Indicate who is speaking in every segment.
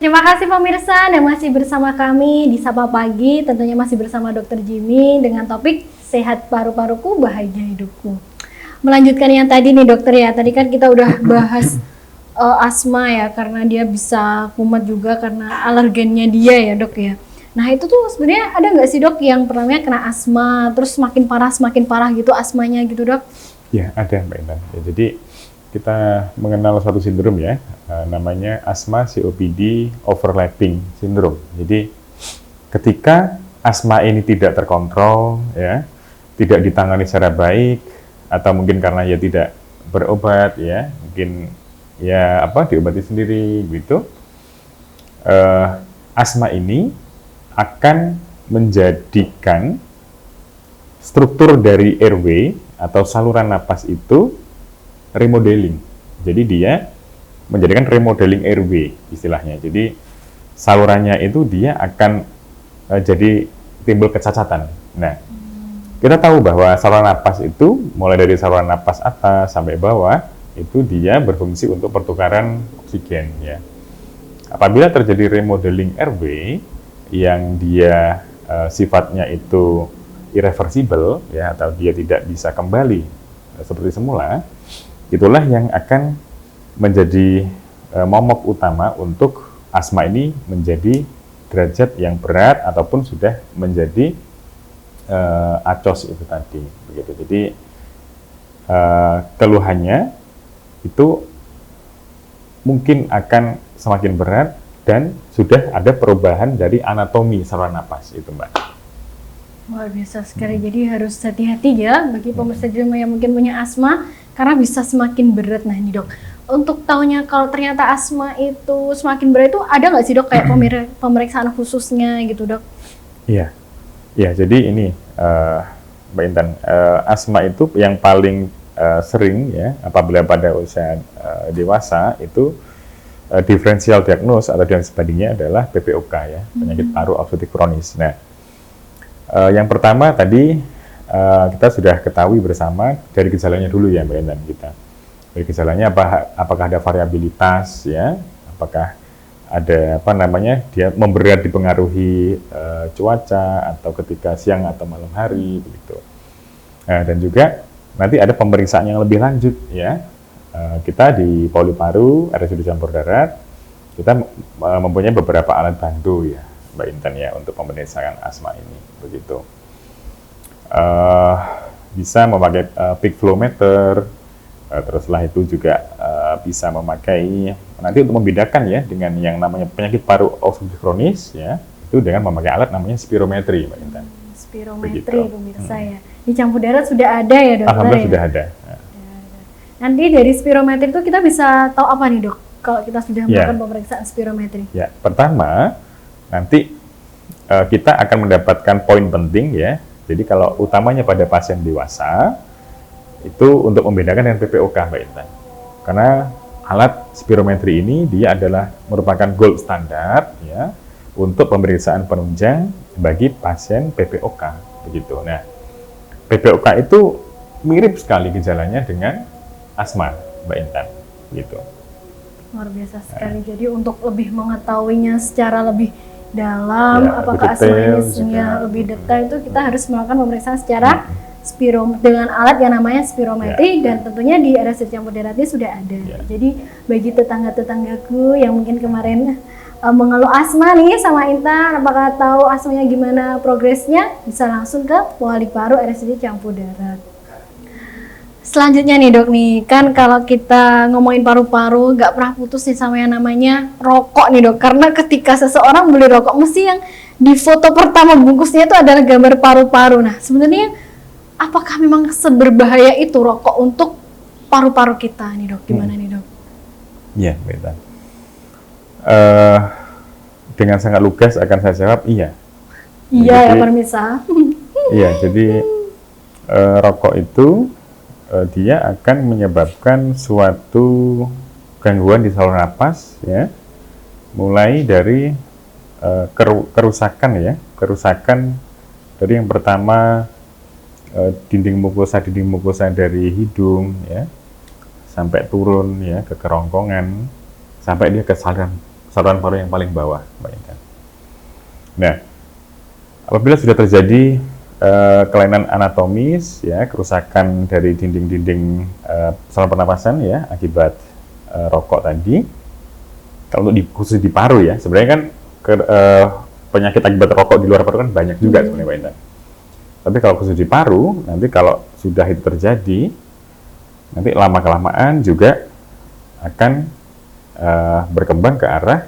Speaker 1: Terima kasih pemirsa yang masih bersama kami di Sapa Pagi, tentunya masih bersama Dokter Jimmy dengan topik Sehat Paru-Paruku Bahagia Hidupku. Melanjutkan yang tadi nih dokter ya, tadi kan kita udah bahas asma ya, karena dia bisa kumat juga karena alergennya dia ya dok ya. Nah itu tuh sebenarnya ada nggak sih dok yang pertamanya kena asma, terus semakin parah gitu asmanya gitu dok?
Speaker 2: Ya ada Mbak Intan. Ya, jadi kita mengenal suatu sindrom ya, namanya asma COPD overlapping syndrome. Jadi ketika asma ini tidak terkontrol ya, tidak ditangani secara baik, atau mungkin karena ya tidak berobat ya, mungkin ya diobati sendiri gitu, asma ini akan menjadikan struktur dari airway atau saluran napas itu remodeling. Jadi dia menjadikan remodeling airway istilahnya. Jadi salurannya itu dia akan jadi timbul kecacatan. Nah, kita tahu bahwa saluran napas itu mulai dari saluran napas atas sampai bawah itu dia berfungsi untuk pertukaran oksigen ya. Apabila terjadi remodeling airway yang dia sifatnya itu irreversible ya, atau dia tidak bisa kembali seperti semula, itulah yang akan menjadi momok utama untuk asma ini menjadi derajat yang berat ataupun sudah menjadi ACOS itu tadi begitu. Jadi keluhannya itu mungkin akan semakin berat dan sudah ada perubahan dari anatomi saluran napas itu Mbak.
Speaker 1: Luar biasa sekali, jadi harus hati-hati ya bagi pemirsa yang mungkin punya asma karena bisa semakin berat. Nah ini dok, untuk tahunya kalau ternyata asma itu semakin berat itu ada nggak sih dok kayak pemeriksaan khususnya gitu dok?
Speaker 2: Iya, ya jadi ini Mbak Intan, asma itu yang paling sering ya apabila pada usia dewasa itu diferensial diagnosis atau diagnosis bandingnya adalah PPOK ya, penyakit paru obstruktif kronis. Nah, yang pertama tadi kita sudah ketahui bersama dari gejalanya dulu ya Mbak Intan kita. Dari gejalanya apakah ada variabilitas ya, apakah ada dia memberat dipengaruhi cuaca atau ketika siang atau malam hari begitu. Nah, dan juga nanti ada pemeriksaan yang lebih lanjut ya. Kita di Poli Paru RSUD Campur Darat kita mempunyai beberapa alat bantu ya Mbak Intan ya untuk pemeriksaan asma ini begitu. Bisa memakai peak flow meter, terus setelah itu juga bisa memakai nanti untuk membedakan ya dengan yang namanya penyakit paru obstruktif kronis ya, itu dengan memakai alat namanya spirometri Mbak Intan.
Speaker 1: Spirometri pemirsa ya. Di Campur Darat sudah ada ya dokter?
Speaker 2: Alhamdulillah
Speaker 1: ya?
Speaker 2: sudah ada.
Speaker 1: Nanti dari spirometri itu kita bisa tahu apa nih dok kalau kita sudah melakukan pemeriksaan spirometri?
Speaker 2: Ya, pertama nanti kita akan mendapatkan poin penting ya. Jadi kalau utamanya pada pasien dewasa itu untuk membedakan dengan PPOK Mbak Intan. Karena alat spirometri ini dia adalah merupakan gold standar ya untuk pemeriksaan penunjang bagi pasien PPOK begitu. Nah, PPOK itu mirip sekali gejalanya dengan asma Mbak Intan gitu.
Speaker 1: Luar biasa sekali. Jadi untuk lebih mengetahuinya secara lebih dalam ya, apakah asma ini lebih detail itu kita harus melakukan pemeriksaan secara dengan alat yang namanya spirometri dan tentunya di RSUD Campur Darat ini sudah ada. Jadi bagi tetangga-tetanggaku yang mungkin kemarin mengeluh asma nih sama Intan, apakah tahu asmanya gimana progresnya, bisa langsung ke Poli Paru RSUD Campur Darat. Selanjutnya nih dok nih, kan kalau kita ngomongin paru-paru nggak pernah putus nih sama yang namanya rokok nih dok. Karena ketika seseorang beli rokok mesti yang di foto pertama bungkusnya itu adalah gambar paru-paru. Nah sebenarnya apakah memang seberbahaya itu rokok untuk paru-paru kita nih dok? Gimana nih dok?
Speaker 2: Iya betul. Dengan sangat lugas akan saya jawab iya.
Speaker 1: Iya ya pemirsa.
Speaker 2: Iya jadi rokok itu dia akan menyebabkan suatu gangguan di saluran napas ya, mulai dari kerusakan dari yang pertama dinding mukosa dari hidung ya sampai turun ya ke kerongkongan sampai dia ke saluran paru yang paling bawah, Mbak Intan. Nah, apabila sudah terjadi kelainan anatomis, ya, kerusakan dari dinding-dinding saluran pernapasan, ya, akibat rokok tadi, kalau khusus di paru, ya, sebenarnya kan penyakit akibat rokok di luar paru kan banyak juga sebenarnya, Mbak Intan. Tapi kalau khusus di paru, nanti kalau sudah itu terjadi, nanti lama-kelamaan juga akan berkembang ke arah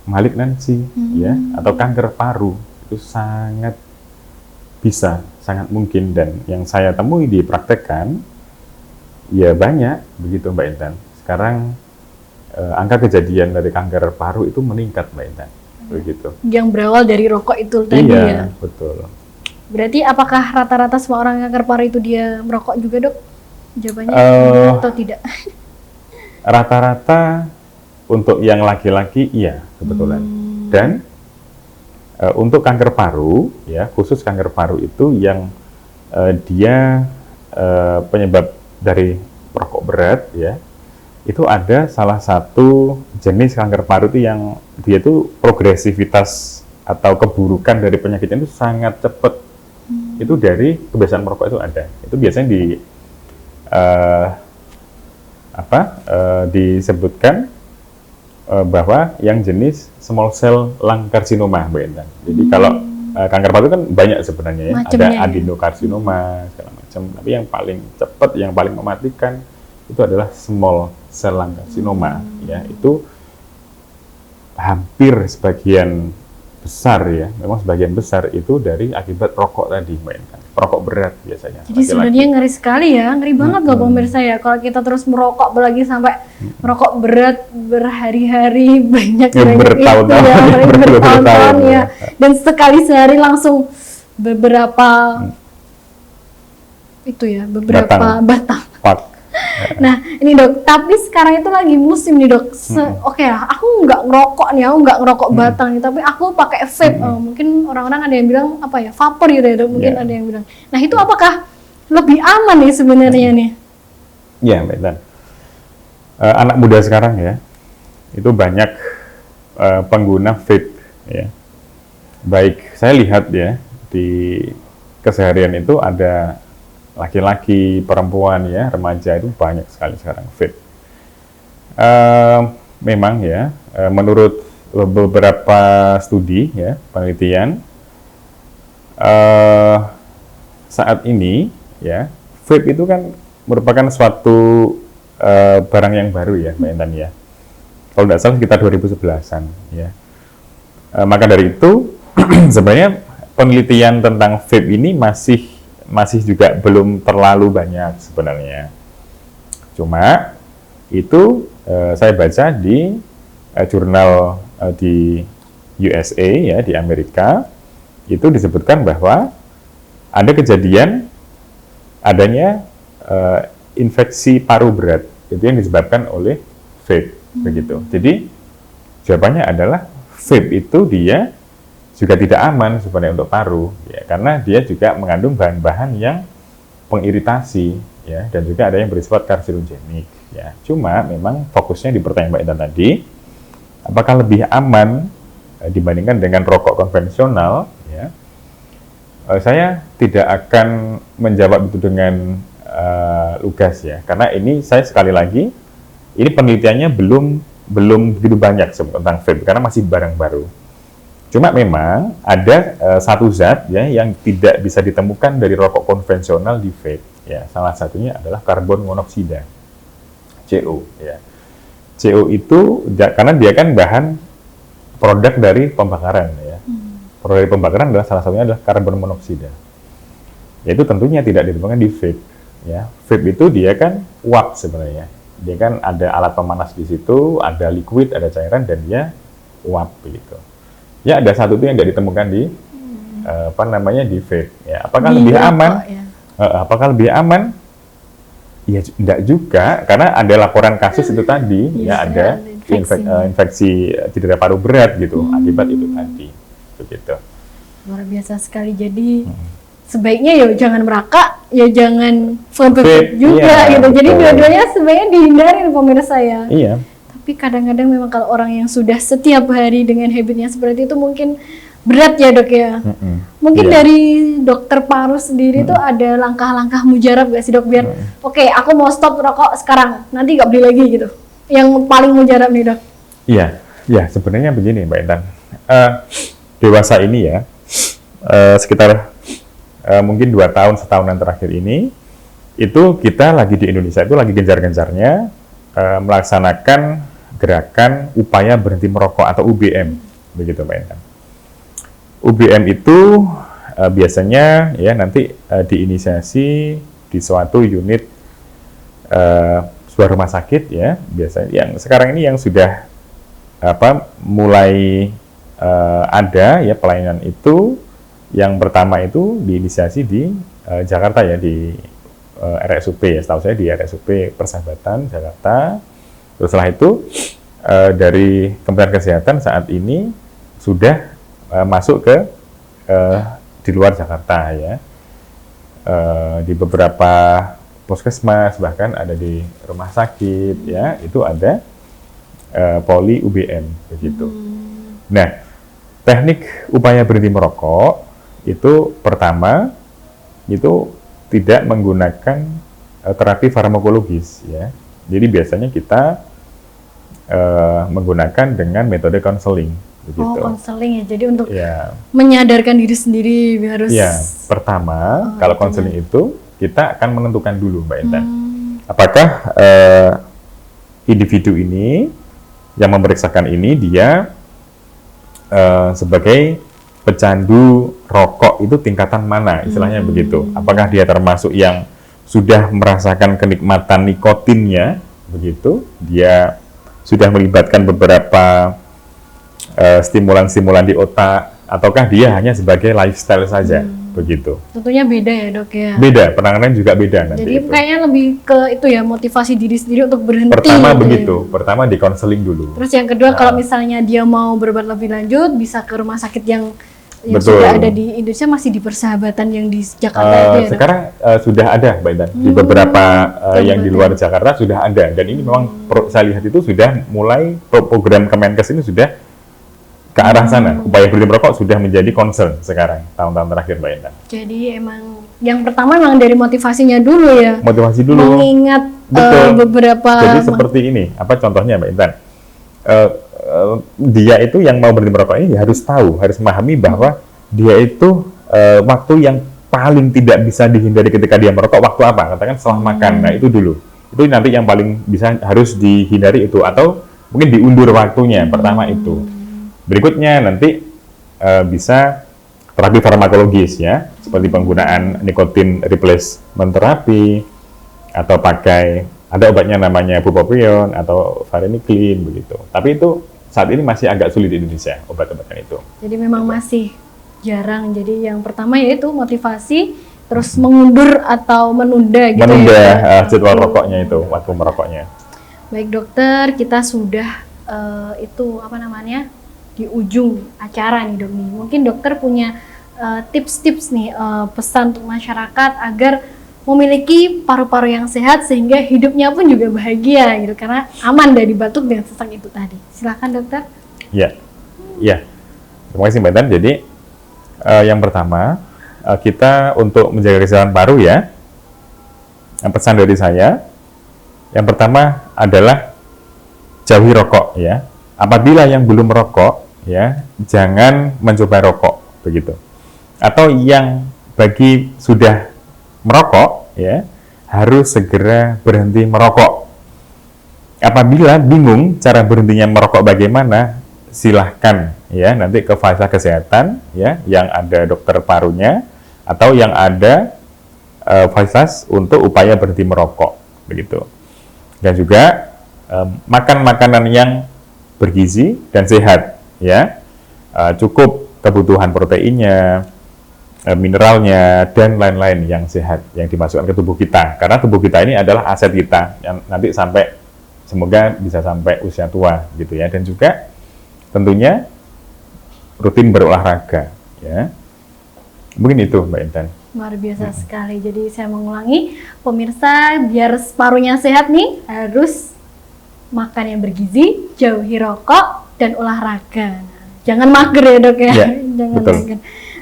Speaker 2: malignansi, ya, atau kanker paru. Itu sangat bisa, sangat mungkin, dan yang saya temui di praktekan, ya banyak begitu, Mbak Intan. Sekarang angka kejadian dari kanker paru itu meningkat, Mbak Intan, begitu.
Speaker 1: Yang berawal dari rokok itu tadi,
Speaker 2: iya,
Speaker 1: ya?
Speaker 2: Betul.
Speaker 1: Berarti apakah rata-rata semua orang kanker paru itu dia merokok juga, Dok? Jawabannya atau tidak?
Speaker 2: Rata-rata untuk yang laki-laki iya, kebetulan. Dan untuk kanker paru, ya, khusus kanker paru itu yang dia penyebab dari perokok berat, ya, itu ada salah satu jenis kanker paru itu yang dia itu progresivitas atau keburukan dari penyakitnya itu sangat cepat. Itu dari kebiasaan merokok itu ada. Itu biasanya disebutkan bahwa yang jenis small cell lung carcinoma, Mbak Intan. Jadi kalau kanker paru kan banyak sebenarnya, ya. Ada adenokarsinoma segala macam. Tapi yang paling cepat, yang paling mematikan itu adalah small cell lung carcinoma. Ya, itu hampir sebagian besar, ya, memang sebagian besar itu dari akibat rokok tadi, Mbak Intan. Rokok berat biasanya.
Speaker 1: Jadi sebenarnya ngeri sekali, ya, ngeri banget loh pemirsa, ya, kalau kita terus merokok, apalagi sampai merokok berat berhari-hari, banyak bertahun-tahun, ya, dan sekali sehari langsung beberapa batang. Nah, ini, Dok, tapi sekarang itu lagi musim nih, Dok. Oke lah, aku nggak ngerokok nih, aku nggak ngerokok batang nih, tapi aku pakai vape. Mungkin orang-orang ada yang bilang apa ya, vapor gitu ya, Dok. Mungkin ada yang bilang. Nah, itu apakah lebih aman nih sebenarnya nih?
Speaker 2: Iya, Mbak Intan. Anak muda sekarang, ya, itu banyak pengguna vape, ya. Baik, saya lihat, ya, di keseharian itu ada laki-laki, perempuan, ya, remaja itu banyak sekali sekarang vape. Memang, ya, menurut beberapa studi, ya, penelitian, saat ini, ya, vape itu kan merupakan suatu barang yang baru, ya, Mbak Intan, ya. Kalau tidak salah sekitar 2011-an, ya. Maka dari itu sebenarnya penelitian tentang vape ini masih juga belum terlalu banyak sebenarnya. Cuma itu saya baca di jurnal di USA, ya, di Amerika, itu disebutkan bahwa ada kejadian adanya infeksi paru berat, itu yang disebabkan oleh vape, begitu. Jadi jawabannya adalah vape itu dia juga tidak aman sebenarnya untuk paru, ya, karena dia juga mengandung bahan-bahan yang pengiritasi, ya, dan juga ada yang bersifat karsinogenik, ya. Cuma memang fokusnya di pertanyaan Mbak Intan tadi, apakah lebih aman dibandingkan dengan rokok konvensional, ya. Saya tidak akan menjawab itu dengan lugas, ya, karena ini saya sekali lagi, ini penelitiannya belum begitu banyak tentang vape karena masih barang baru. Cuma memang ada satu zat, ya, yang tidak bisa ditemukan dari rokok konvensional di vape, ya. Salah satunya adalah karbon monoksida, CO, ya. CO itu karena dia kan bahan produk dari pembakaran, ya. Produk dari pembakaran adalah salah satunya adalah karbon monoksida. Yaitu tentunya tidak ditemukan di vape, ya. Vape itu dia kan uap sebenarnya. Dia kan ada alat pemanas di situ, ada liquid, ada cairan, dan dia uap begitu. Ya, ada satu itu yang tidak ditemukan di di vape. Ya, apakah lebih aman? Ya. Apakah lebih aman? Ya, tidak juga, karena ada laporan kasus itu tadi, ya, ada infeksi cedera paru berat gitu akibat itu tadi, begitu.
Speaker 1: Luar biasa sekali. Jadi sebaiknya ya jangan merokok, ya jangan vape juga, gitu. Jadi dua-duanya sebaiknya dihindarin, pemirsa, ya.
Speaker 2: Iya.
Speaker 1: Tapi kadang-kadang memang kalau orang yang sudah setiap hari dengan habitnya seperti itu mungkin berat ya dok ya. Mungkin dari dokter paru sendiri tuh ada langkah-langkah mujarab gak sih dok biar oke, aku mau stop rokok sekarang, nanti gak beli lagi gitu. Yang paling mujarab nih dok.
Speaker 2: Iya, sebenarnya begini Mbak Intan. Dewasa ini ya, sekitar mungkin 2 tahun, setahunan terakhir ini, itu kita lagi di Indonesia itu lagi gencar-gencarnya melaksanakan gerakan upaya berhenti merokok atau UBM, begitu Mbak Intan. UBM itu biasanya ya nanti diinisiasi di suatu unit sebuah rumah sakit ya, biasanya yang sekarang ini yang sudah mulai ada ya pelayanan itu. Yang pertama itu diinisiasi di Jakarta ya, di RSUP ya, setahu saya di RSUP Persahabatan Jakarta. Terus setelah itu dari Kementerian Kesehatan saat ini sudah masuk ke di luar Jakarta ya, di beberapa puskesmas, bahkan ada di rumah sakit ya, itu ada poli UBM begitu. Nah, teknik upaya berhenti merokok itu pertama itu tidak menggunakan terapi farmakologis ya. Jadi biasanya kita menggunakan dengan metode konseling. Begitu.
Speaker 1: Oh, konseling ya. Jadi untuk menyadarkan diri sendiri harus.
Speaker 2: Ya, pertama kalau konseling itu kita akan menentukan dulu Mbak Intan, apakah individu ini yang memeriksakan ini dia sebagai pecandu rokok itu tingkatan mana, istilahnya begitu. Apakah dia termasuk yang sudah merasakan kenikmatan nikotinnya, begitu, dia sudah melibatkan beberapa stimulan-stimulan di otak, ataukah dia hanya sebagai lifestyle saja, begitu.
Speaker 1: Tentunya beda ya dok ya.
Speaker 2: Beda, penanganan juga beda nanti.
Speaker 1: Jadi
Speaker 2: itu
Speaker 1: kayaknya lebih ke itu ya, motivasi diri sendiri untuk berhenti.
Speaker 2: Pertama
Speaker 1: gitu
Speaker 2: begitu,
Speaker 1: ya.
Speaker 2: Pertama di konseling dulu.
Speaker 1: Terus yang kedua kalau misalnya dia mau berobat lebih lanjut, bisa ke rumah sakit yang
Speaker 2: Betul.
Speaker 1: sudah ada di Indonesia, masih di Persahabatan yang di Jakarta itu ya dok?
Speaker 2: Sekarang sudah ada Mbak Intan, di beberapa yang di luar Jakarta sudah ada, dan ini memang saya lihat itu sudah mulai program Kemenkes ini sudah ke arah sana. Upaya berhenti merokok sudah menjadi concern sekarang, tahun-tahun terakhir Mbak Intan.
Speaker 1: Jadi emang yang pertama memang dari motivasinya dulu ya.
Speaker 2: Motivasi dulu.
Speaker 1: Mengingat beberapa.
Speaker 2: Jadi seperti ini, apa contohnya Mbak Intan? Dia itu yang mau berhenti merokok ini harus tahu, harus memahami bahwa dia itu waktu yang paling tidak bisa dihindari ketika dia merokok waktu apa? Katakan setelah makan. Nah itu dulu. Itu nanti yang paling bisa harus dihindari itu, atau mungkin diundur waktunya. Pertama itu. Berikutnya nanti bisa terapi farmakologis ya, seperti penggunaan nikotin replacement terapi, atau pakai ada obatnya namanya bupropion atau varenicline begitu. Tapi itu saat ini masih agak sulit di Indonesia obat-obatan itu.
Speaker 1: Jadi memang masih jarang. Jadi yang pertama yaitu motivasi, terus mengundur atau menunda gitu ya.
Speaker 2: Jadwal rokoknya itu, waktu merokoknya.
Speaker 1: Baik dokter, kita sudah itu apa namanya? Di ujung acara nih dok nih. Mungkin dokter punya tips-tips nih, pesan untuk masyarakat agar memiliki paru-paru yang sehat sehingga hidupnya pun juga bahagia gitu, karena aman dari batuk dan sesak itu tadi. Silakan dokter.
Speaker 2: Ya. Terima kasih Mbak Tan. Jadi yang pertama kita untuk menjaga kesehatan paru ya. Yang pesan dari saya, yang pertama adalah jauhi rokok ya. Apabila yang belum merokok ya, jangan mencoba rokok begitu. Atau yang bagi sudah merokok ya, harus segera berhenti merokok. Apabila bingung cara berhentinya merokok bagaimana, silahkan ya nanti ke fasilitas kesehatan ya yang ada dokter parunya, atau yang ada fasilitas untuk upaya berhenti merokok begitu. Dan juga makan makanan yang bergizi dan sehat ya, cukup kebutuhan proteinnya, mineralnya, dan lain-lain yang sehat yang dimasukkan ke tubuh kita, karena tubuh kita ini adalah aset kita yang nanti sampai semoga bisa sampai usia tua gitu ya. Dan juga tentunya rutin berolahraga ya. Mungkin itu Mbak Intan.
Speaker 1: Luar biasa sekali. Jadi saya mengulangi, pemirsa, biar parunya sehat nih harus makan yang bergizi, jauhi rokok, dan olahraga. Nah, jangan mager ya dok ya, jangan
Speaker 2: betul.
Speaker 1: mager.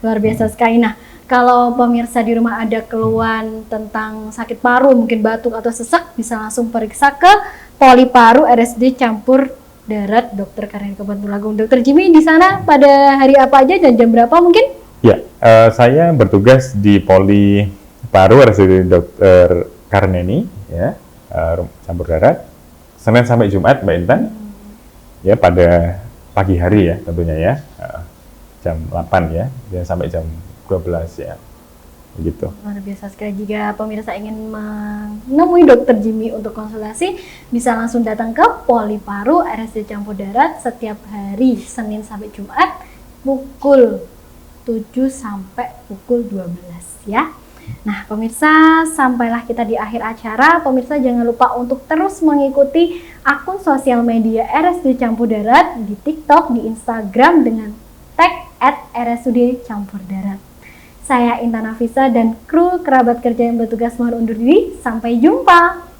Speaker 1: Luar biasa sekali. Nah, kalau pemirsa di rumah ada keluhan tentang sakit paru, mungkin batuk atau sesak, bisa langsung periksa ke Poli Paru RSUD Campur Darat Dr. Karneni Kabupaten Tulungagung. Dr. Jimmy di sana pada hari apa aja dan jam berapa mungkin?
Speaker 2: Ya, saya bertugas di Poli Paru RSUD Dr. Karneni, ya, Campur Darat, Senin sampai Jumat, Mbak Intan, ya pada pagi hari ya tentunya ya, jam 8 ya, sampai jam 12 ya, begitu.
Speaker 1: Luar biasa sekali. Jika pemirsa ingin menemui Dr. Jimmy untuk konsultasi, bisa langsung datang ke Poli Paru RSUD Campur Darat setiap hari Senin sampai Jumat pukul 7 sampai pukul 12 ya. Nah pemirsa, sampailah kita di akhir acara. Pemirsa jangan lupa untuk terus mengikuti akun sosial media RSUD Campur Darat di TikTok, di Instagram dengan tag @RSUD Campur Darat. Saya Intan Nafisa dan kru kerabat kerja yang bertugas mohon undur diri. Sampai jumpa.